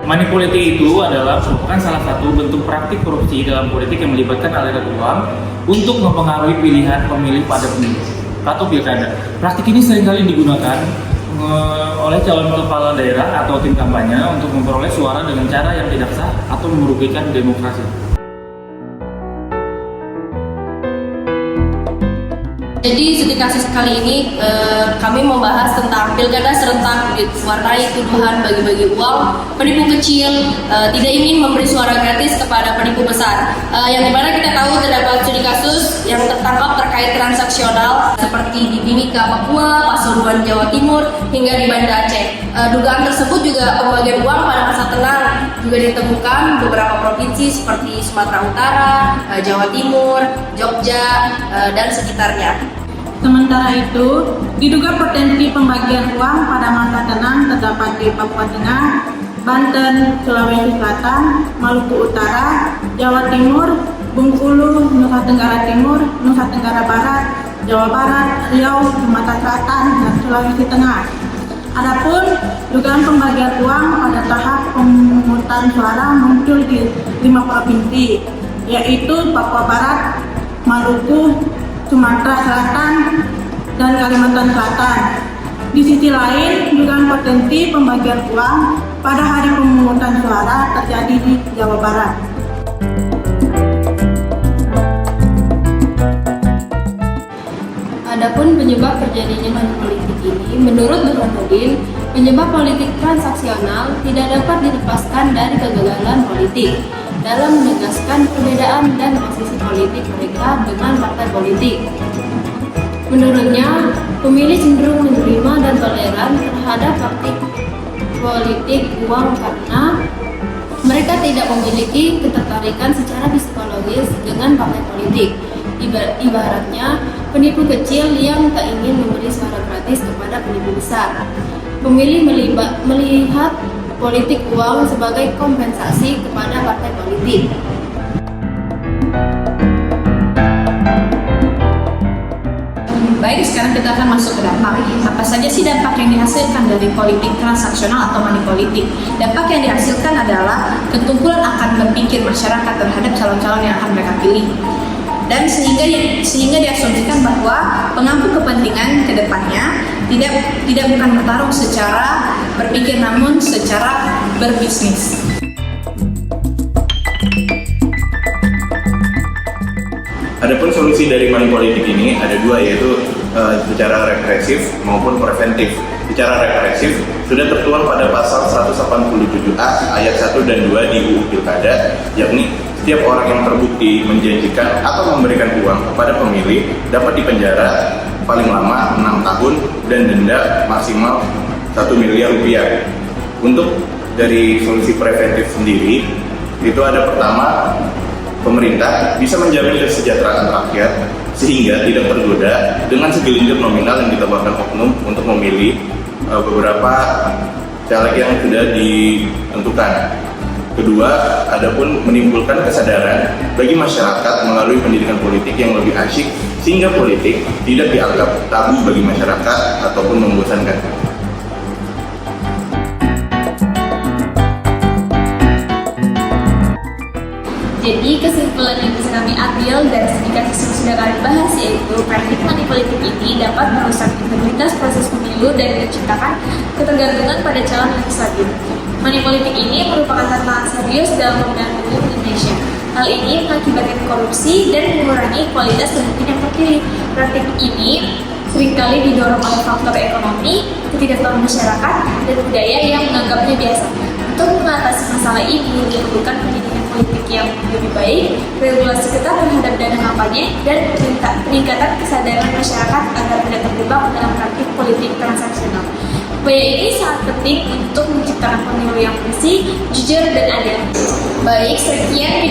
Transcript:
Money politik itu adalah merupakan salah satu bentuk praktik korupsi dalam politik yang melibatkan aliran uang untuk mempengaruhi pilihan pemilih pada pemilu atau pilkada. Praktik ini seringkali digunakan oleh calon kepala daerah atau tim kampanye untuk memperoleh suara dengan cara yang tidak sah atau merugikan demokrasi. Jadi studi kasus kali ini kami membahas tentang pilkada serentak diwarnai tuduhan bagi-bagi uang, penipu kecil, tidak ingin memberi suara gratis kepada penipu besar. Yang dimana kita tahu terdapat studi kasus yang tertangkap terkait transaksional seperti di Timika, Papua, Pasuruan, Jawa Timur, hingga di Banda Aceh. Dugaan tersebut juga pembagian uang pada masa tenang juga ditemukan beberapa provinsi seperti Sumatera Utara, Jawa Timur, Jogja, dan sekitarnya. Sementara itu, diduga potensi pembagian uang pada masa tenang terdapat di Papua Tengah, Banten, Sulawesi Selatan, Maluku Utara, Jawa Timur, Bengkulu, Nusa Tenggara Timur, Nusa Tenggara Barat, Jawa Barat, Riau, Sumatera Selatan, dan Sulawesi Tengah. Adapun dugaan pembagian uang pada tahap pemungutan suara muncul di 5 provinsi, yaitu Papua Barat, Maluku, Sumatera Selatan, dan Kalimantan Selatan. Di sisi lain, dugaan potensi pembagian uang pada hari pemungutan suara terjadi di Jawa Barat. Adapun penyebab terjadinya money politik ini, menurut Burhanuddin, penyebab politik transaksional tidak dapat dilepaskan dari kegagalan politik dalam menegaskan perbedaan dan posisi politik mereka dengan partai politik. Menurutnya, pemilih cenderung menerima dan toleran terhadap praktik politik uang karena mereka tidak memiliki ketertarikan secara psikologis dengan partai politik. Ibaratnya, penipu kecil yang tak ingin memberi suara gratis kepada penipu besar. Pemilih melihat politik uang sebagai kompensasi kepada partai politik. Baik, sekarang kita akan masuk ke dampak. Apa saja sih dampak yang dihasilkan dari politik transaksional atau money politik? Dampak yang dihasilkan adalah ketumpulan akan berpikir masyarakat terhadap calon-calon yang akan mereka pilih. Dan sehingga diasumsikan bahwa pengampu kepentingan ke depannya tidak bukan bertarung secara berpikir namun secara berbisnis. Adapun solusi dari money politik ini ada dua, yaitu secara represif maupun preventif. Secara represif sudah tertuang pada pasal 187A ayat 1 dan 2 di UU Pilkada, yakni setiap orang yang terbukti menjanjikan atau memberikan uang kepada pemilih dapat dipenjara paling lama 6 tahun dan denda maksimal 1 miliar rupiah. Untuk dari solusi preventif sendiri, itu ada pertama, pemerintah bisa menjamin kesejahteraan rakyat sehingga tidak tergoda dengan segelintir nominal yang ditawarkan oknum untuk memilih beberapa caleg yang sudah ditentukan. Kedua, adapun menimbulkan kesadaran bagi masyarakat melalui pendidikan politik yang lebih asyik sehingga politik tidak dianggap tabu bagi masyarakat ataupun membosankan. Jadi kesimpulan yang bisa kami ambil dari studi kasus yang sudah kami bahas, yaitu praktik money politik ini dapat merusak integritas proses pemilu dan menciptakan ketergantungan pada calon legislatif. Money politik ini merupakan tantangan serius dalam pemilihan umum Indonesia. Hal ini mengakibatkan korupsi dan mengurangi kualitas pemimpin yang terpilih. Praktik ini seringkali didorong oleh faktor ekonomi, ketidaktahuan masyarakat, dan budaya yang menganggapnya biasa. Untuk mengatasi masalah ini diperlukan pendidikan politik yang lebih baik, regulasi ketat terhadap dana kampanye, dan peningkatan kesadaran masyarakat agar tidak terjebak dalam praktik politik transaksional. Upaya ini sangat penting untuk menciptakan pemilu yang bersih, jujur, dan adil. Baik, sekian